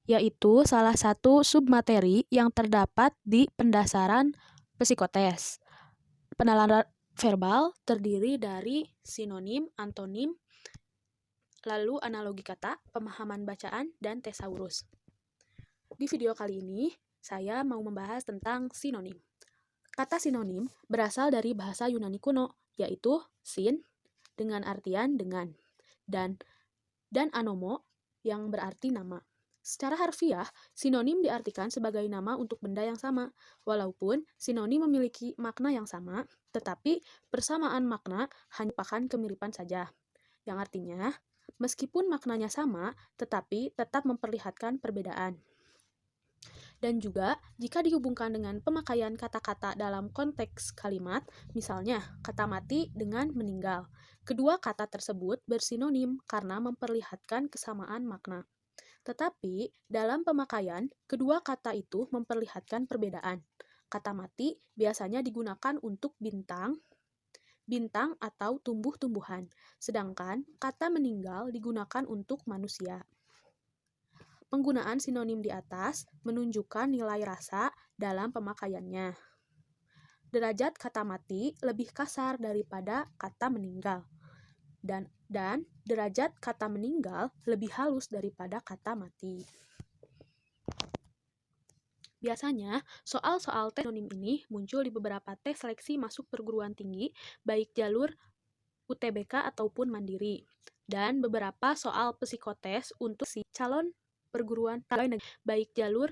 yaitu salah satu submateri yang terdapat di pendasaran psikotes. Penalaran verbal terdiri dari sinonim, antonim, lalu analogi kata, pemahaman bacaan, dan tesaurus. Di video kali ini, saya mau membahas tentang sinonim. Kata sinonim berasal dari bahasa Yunani kuno, yaitu sin dengan artian dengan, dan anomo yang berarti nama. Secara harfiah, sinonim diartikan sebagai nama untuk benda yang sama. Walaupun sinonim memiliki makna yang sama, tetapi persamaan makna hanya merupakan kemiripan saja. Yang artinya, meskipun maknanya sama, tetapi tetap memperlihatkan perbedaan. Dan juga, jika dihubungkan dengan pemakaian kata-kata dalam konteks kalimat, misalnya kata mati dengan meninggal, kedua kata tersebut bersinonim karena memperlihatkan kesamaan makna. Tetapi, dalam pemakaian, kedua kata itu memperlihatkan perbedaan. Kata mati biasanya digunakan untuk bintang atau tumbuh-tumbuhan, sedangkan kata meninggal digunakan untuk manusia. Penggunaan sinonim di atas menunjukkan nilai rasa dalam pemakaiannya. Derajat kata mati lebih kasar daripada kata meninggal, dan derajat kata meninggal lebih halus daripada kata mati. Biasanya, soal-soal tes sinonim ini muncul di beberapa tes seleksi masuk perguruan tinggi, baik jalur UTBK ataupun mandiri, dan beberapa soal psikotes untuk si calon perguruan tinggi, baik jalur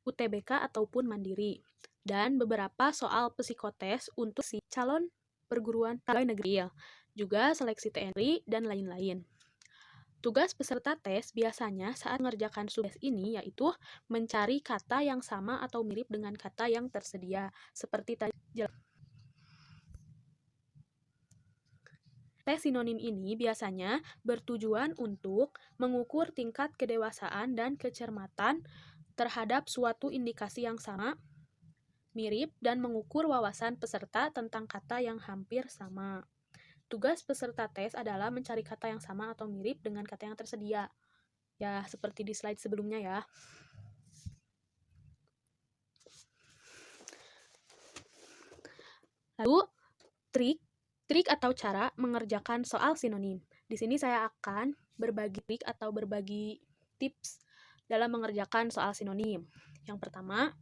UTBK ataupun mandiri, dan beberapa soal psikotes untuk si calon perguruan tinggi negeri, juga seleksi TNI, dan lain-lain. Tugas peserta tes biasanya saat mengerjakan tugas ini yaitu mencari kata yang sama atau mirip dengan kata yang tersedia, seperti tadi. Tes sinonim ini biasanya bertujuan untuk mengukur tingkat kedewasaan dan kecermatan terhadap suatu indikasi yang sama, mirip, dan mengukur wawasan peserta tentang kata yang hampir sama. Tugas peserta tes adalah mencari kata yang sama atau mirip dengan kata yang tersedia. Ya, seperti di slide sebelumnya ya. Lalu, trik atau cara mengerjakan soal sinonim. Di sini saya akan berbagi trik atau berbagi tips dalam mengerjakan soal sinonim. Yang pertama,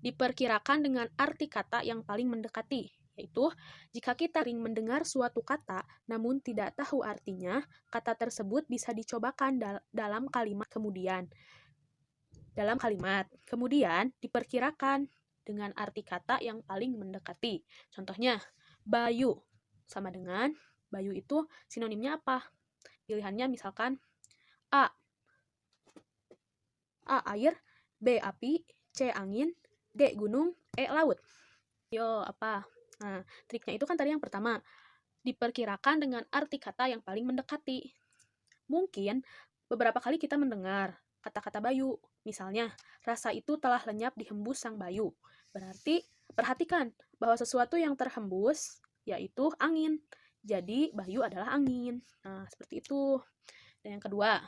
diperkirakan dengan arti kata yang paling mendekati, yaitu jika kita sering mendengar suatu kata namun tidak tahu artinya, kata tersebut bisa dicobakan dalam kalimat kemudian. Kemudian diperkirakan dengan arti kata yang paling mendekati. Contohnya, Bayu sama dengan Bayu itu sinonimnya apa? Pilihannya misalkan A air, B api, C angin, D gunung, E laut. Yo, apa? Nah, triknya itu kan tadi yang pertama, diperkirakan dengan arti kata yang paling mendekati. Mungkin beberapa kali kita mendengar kata-kata Bayu, misalnya, rasa itu telah lenyap dihembus sang Bayu. Berarti, perhatikan bahwa sesuatu yang terhembus, yaitu angin. Jadi, Bayu adalah angin. Nah, seperti itu. Dan yang kedua,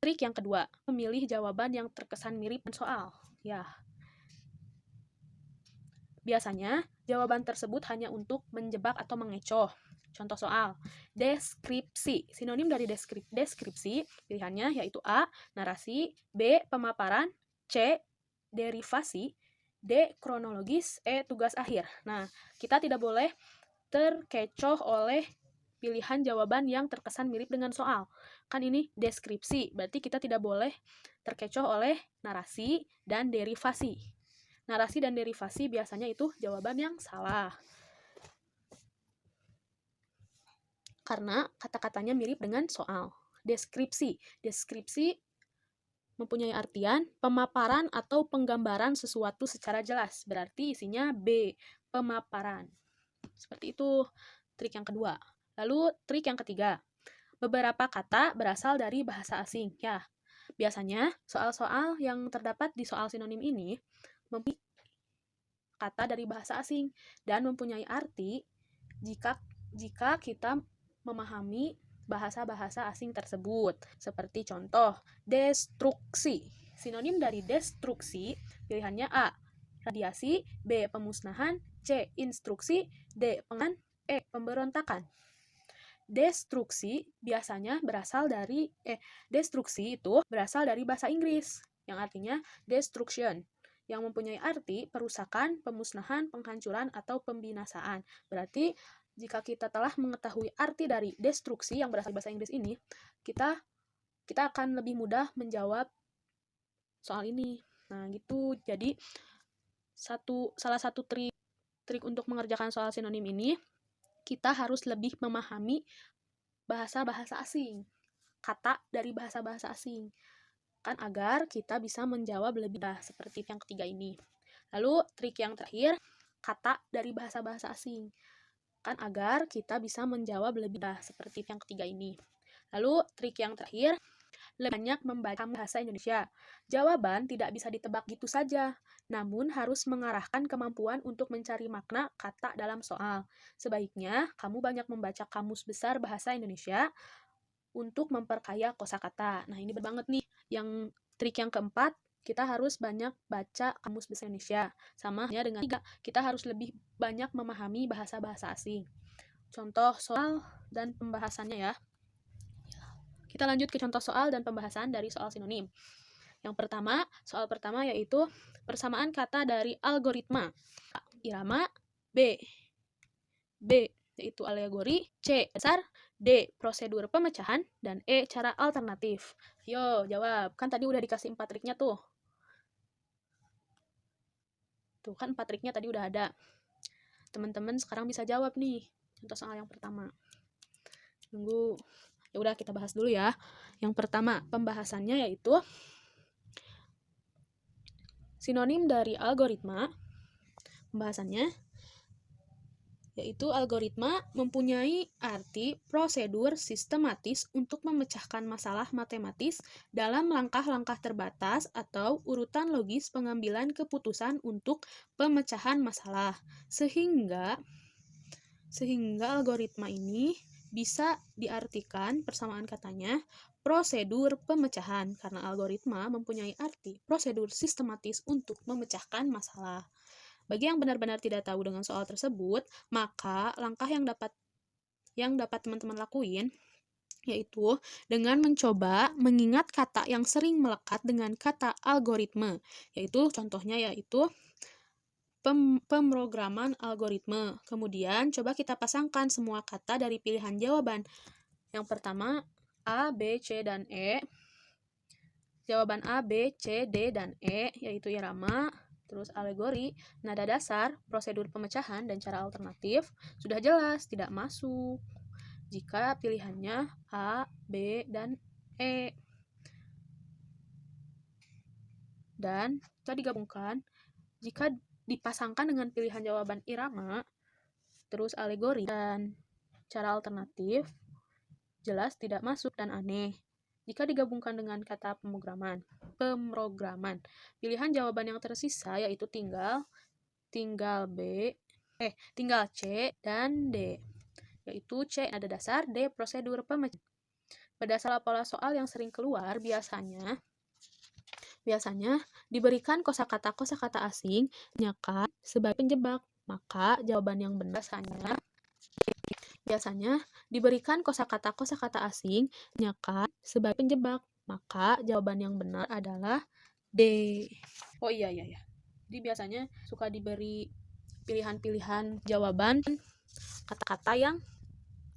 trik yang kedua, memilih jawaban yang terkesan mirip dengan soal. Ya. Biasanya, jawaban tersebut hanya untuk menjebak atau mengecoh. Contoh soal, deskripsi. Sinonim dari deskripsi, pilihannya yaitu A, narasi, B, pemaparan, C, derivasi, D, kronologis, E, tugas akhir. Nah, kita tidak boleh terkecoh oleh pilihan jawaban yang terkesan mirip dengan soal. Kan ini deskripsi, berarti kita tidak boleh terkecoh oleh narasi dan derivasi. Narasi dan derivasi biasanya itu jawaban yang salah. Karena kata-katanya mirip dengan soal. Deskripsi mempunyai artian pemaparan atau penggambaran sesuatu secara jelas. Berarti isinya B, pemaparan. Seperti itu trik yang kedua. Lalu trik yang ketiga, beberapa kata berasal dari bahasa asing. Ya, biasanya soal-soal yang terdapat di soal sinonim ini memiliki kata dari bahasa asing dan mempunyai arti jika kita memahami bahasa-bahasa asing tersebut. Seperti contoh, destruksi. Sinonim dari destruksi, pilihannya A, radiasi, B, pemusnahan, C, instruksi, D, pengan, E, pemberontakan. Destruksi biasanya berasal dari destruksi itu berasal dari bahasa Inggris yang artinya destruction, yang mempunyai arti perusakan, pemusnahan, penghancuran, atau pembinasaan. Berarti jika kita telah mengetahui arti dari destruksi yang berasal dari bahasa Inggris ini, kita akan lebih mudah menjawab soal ini. Nah, gitu. Jadi salah satu trik untuk mengerjakan soal sinonim ini, kita harus lebih memahami bahasa-bahasa asing, kata dari bahasa-bahasa asing, kan agar kita bisa menjawab lebih mudah seperti yang ketiga ini. Lalu trik yang terakhir, kata dari bahasa-bahasa asing, kan agar kita bisa menjawab lebih mudah seperti yang ketiga ini. Lalu trik yang terakhir, lebih banyak membaca bahasa Indonesia. Jawaban tidak bisa ditebak gitu saja, namun harus mengarahkan kemampuan untuk mencari makna kata dalam soal. Sebaiknya kamu banyak membaca kamus besar bahasa Indonesia untuk memperkaya kosakata. Nah, ini benar banget nih. Yang trik yang keempat, kita harus banyak baca kamus bahasa Indonesia. Sama ya dengan tiga, kita harus lebih banyak memahami bahasa-bahasa asing. Contoh soal dan pembahasannya ya. Kita lanjut ke contoh soal dan pembahasan dari soal sinonim. Yang pertama, soal pertama yaitu persamaan kata dari algoritma. A, irama, B yaitu alegori, C, dasar, D, prosedur pemecahan, dan E, cara alternatif. Ayo, jawab. Kan tadi udah dikasih 4 triknya tuh. Tuh kan 4 triknya tadi udah ada. Teman-teman sekarang bisa jawab nih. Contoh soal yang pertama. Tunggu. Ya udah kita bahas dulu ya. Yang pertama, pembahasannya yaitu sinonim dari algoritma. Pembahasannya yaitu algoritma mempunyai arti prosedur sistematis untuk memecahkan masalah matematis dalam langkah-langkah terbatas atau urutan logis pengambilan keputusan untuk pemecahan masalah. Sehingga algoritma ini bisa diartikan persamaan katanya prosedur pemecahan, karena algoritma mempunyai arti prosedur sistematis untuk memecahkan masalah. Bagi yang benar-benar tidak tahu dengan soal tersebut, maka langkah yang dapat teman-teman lakuin yaitu dengan mencoba mengingat kata yang sering melekat dengan kata algoritma, yaitu contohnya yaitu pemrograman algoritma. Kemudian coba kita pasangkan semua kata dari pilihan jawaban. Yang pertama A, B, C, dan E. Jawaban A, B, C, D, dan E yaitu irama, terus alegori, nada dasar, prosedur pemecahan, dan cara alternatif sudah jelas tidak masuk jika pilihannya A, B, dan E. Dan jika digabungkan, jika dipasangkan dengan pilihan jawaban irama, terus alegori, dan cara alternatif, jelas tidak masuk dan aneh. Jika digabungkan dengan kata pemrograman, pilihan jawaban yang tersisa yaitu tinggal C dan D, yaitu C nada dasar, D prosedur pemecahan. Berdasar pola soal yang sering keluar, biasanya diberikan kosakata asing nyakan sebagai penjebak, maka jawaban yang benar biasanya diberikan kosakata asing nyakan sebagai penjebak, maka jawaban yang benar adalah D. Oh iya. Jadi biasanya suka diberi pilihan-pilihan jawaban kata-kata yang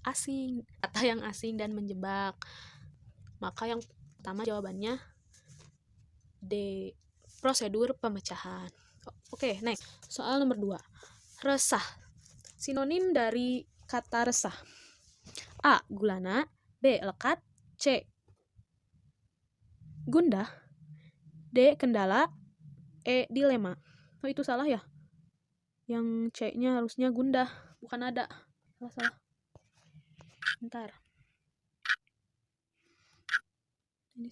asing dan menjebak. Maka yang pertama jawabannya D, prosedur pemecahan. Oke, next. Soal nomor 2. Resah. Sinonim dari kata resah. A, gulana, B, lekat, C, gundah, D, kendala, E, dilema. Oh, itu salah ya? Yang C-nya harusnya gundah, bukan ada. Salah. Bentar. Ini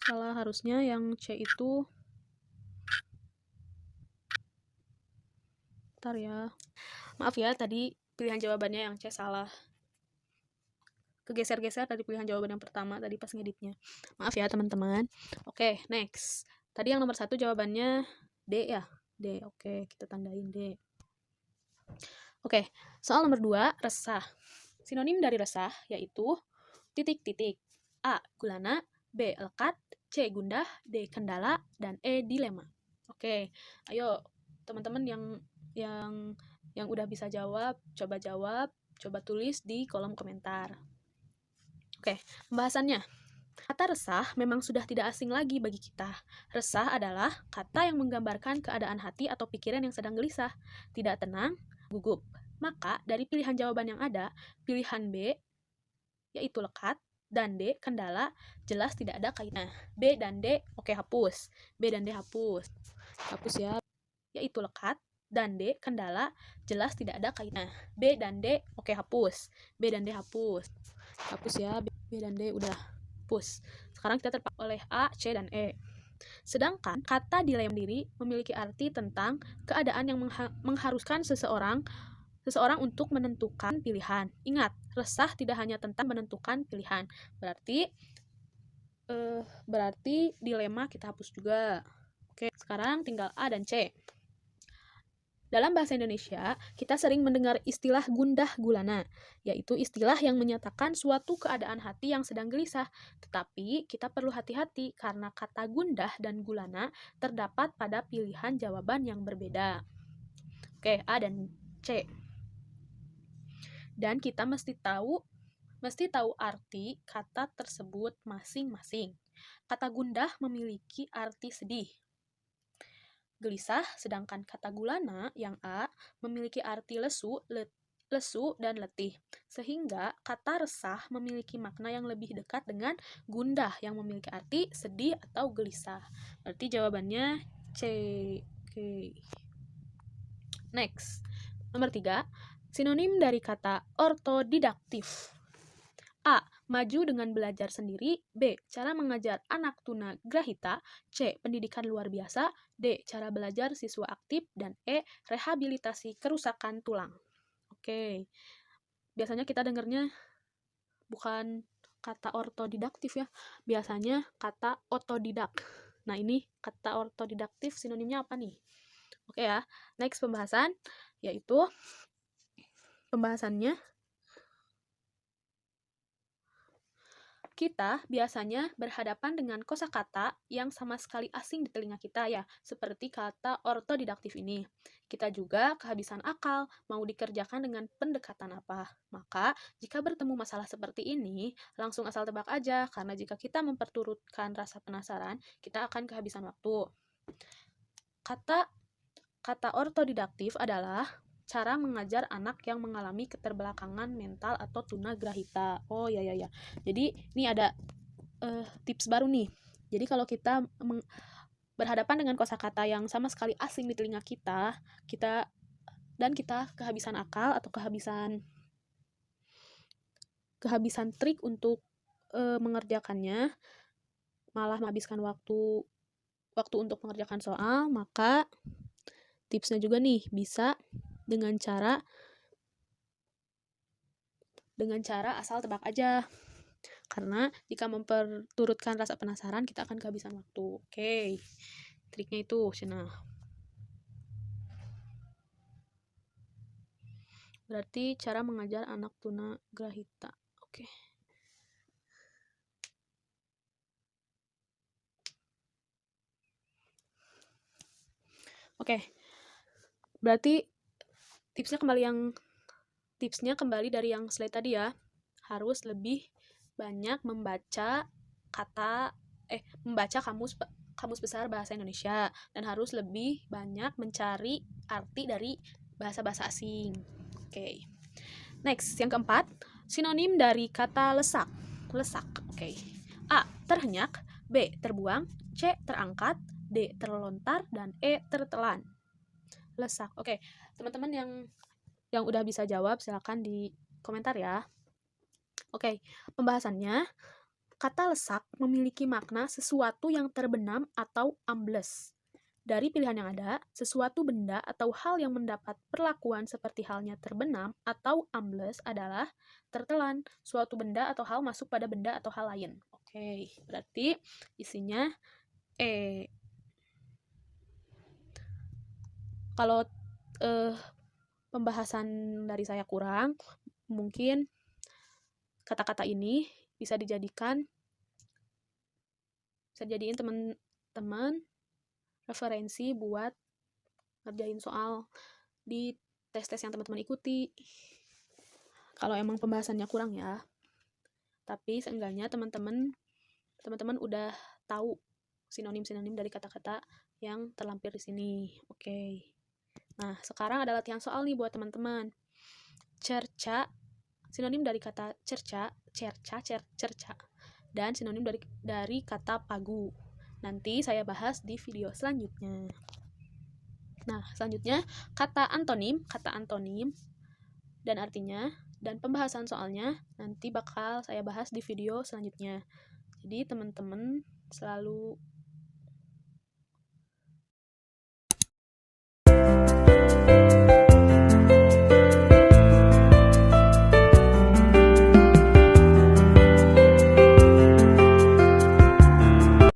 salah, harusnya yang C itu. Bentar ya. Maaf ya, tadi pilihan jawabannya yang C salah. kegeser-geser dari pilihan jawaban yang pertama tadi pas ngeditnya. Maaf ya teman-teman. Oke, next. Tadi yang nomor 1 jawabannya D ya. D. Oke, kita tandain D. Oke, soal nomor 2, resah. Sinonim dari resah yaitu titik-titik. A. Gulana, B. Lekat, C. Gundah, D. Kendala, dan E. Dilema. Oke, ayo teman-teman yang udah bisa jawab, coba tulis di kolom komentar. Oke, pembahasannya. Kata resah memang sudah tidak asing lagi bagi kita. Resah adalah kata yang menggambarkan keadaan hati atau pikiran yang sedang gelisah, tidak tenang, gugup. Maka, dari pilihan jawaban yang ada, pilihan B, yaitu lekat, dan D, kendala, jelas tidak ada kaitan. B dan D, oke hapus. B dan D hapus. Hapus ya. Yaitu lekat, dan D, kendala, jelas tidak ada kaitan. B dan D, oke hapus. B dan D hapus. Hapus ya, B dan D udah hapus. Sekarang kita terpakai oleh A, C, dan E. Sedangkan kata dilema diri memiliki arti tentang keadaan yang mengharuskan seseorang untuk menentukan pilihan. Ingat, resah tidak hanya tentang menentukan pilihan. Berarti dilema kita hapus juga. Oke, sekarang tinggal A dan C. Dalam bahasa Indonesia, kita sering mendengar istilah gundah gulana, yaitu istilah yang menyatakan suatu keadaan hati yang sedang gelisah. Tetapi, kita perlu hati-hati karena kata gundah dan gulana terdapat pada pilihan jawaban yang berbeda. Oke, A dan C. Dan kita mesti tahu arti kata tersebut masing-masing. Kata gundah memiliki arti sedih, gelisah, sedangkan kata gulana yang A memiliki arti lesu dan letih. Sehingga kata resah memiliki makna yang lebih dekat dengan gundah yang memiliki arti sedih atau gelisah. Berarti jawabannya C. Oke. Next. Nomor 3, sinonim dari kata ortodidaktif. A. Maju dengan belajar sendiri. B. Cara mengajar anak tuna grahita. C. Pendidikan luar biasa. D. Cara belajar siswa aktif. Dan E. Rehabilitasi kerusakan tulang. Oke. Biasanya kita dengarnya bukan kata ortodidaktif ya. Biasanya kata otodidak. Nah, ini kata ortodidaktif sinonimnya apa nih? Oke ya. Next pembahasan yaitu pembahasannya kita biasanya berhadapan dengan kosakata yang sama sekali asing di telinga kita ya, seperti kata ortodidaktif ini. Kita juga kehabisan akal, mau dikerjakan dengan pendekatan apa. Maka, jika bertemu masalah seperti ini, langsung asal tebak aja, karena jika kita memperturutkan rasa penasaran, kita akan kehabisan waktu. Kata ortodidaktif adalah cara mengajar anak yang mengalami keterbelakangan mental atau tunagrahita. Oh ya. Jadi ini ada tips baru nih. Jadi kalau kita berhadapan dengan kosakata yang sama sekali asing di telinga kita kehabisan akal atau kehabisan trik untuk mengerjakannya, malah menghabiskan waktu untuk mengerjakan soal, maka tipsnya juga nih bisa dengan cara asal tebak aja. Karena jika memperturutkan rasa penasaran, kita akan kehabisan waktu. Oke. Triknya itu, Cina. Berarti cara mengajar anak tuna grahita. Oke. Oke. Berarti tipsnya kembali dari yang slide tadi ya. Harus lebih banyak membaca kamus besar bahasa Indonesia, dan harus lebih banyak mencari arti dari bahasa-bahasa asing. Oke. Next, yang keempat, sinonim dari kata lesak. Oke. A. Terhenyak. B. Terbuang. C. Terangkat. D. Terlontar. Dan E. Tertelan. Lesak. Oke. Teman-teman yang udah bisa jawab, silakan di komentar ya. Oke. Pembahasannya, kata lesak memiliki makna sesuatu yang terbenam atau ambles. Dari pilihan yang ada, sesuatu benda atau hal yang mendapat perlakuan seperti halnya terbenam atau ambles adalah tertelan. Suatu benda atau hal masuk pada benda atau hal lain. Oke, berarti isinya E. Kalau pembahasan dari saya kurang, mungkin kata-kata ini bisa dijadiin teman-teman referensi buat ngerjain soal di tes-tes yang teman-teman ikuti. Kalau emang pembahasannya kurang ya. Tapi seenggaknya teman-teman udah tahu sinonim-sinonim dari kata-kata yang terlampir di sini. Oke. Nah, sekarang ada latihan soal nih buat teman-teman. Cerca, sinonim dari kata cerca, dan sinonim dari kata pagu. Nanti saya bahas di video selanjutnya. Nah, selanjutnya kata antonim dan artinya dan pembahasan soalnya nanti bakal saya bahas di video selanjutnya. Jadi teman-teman selalu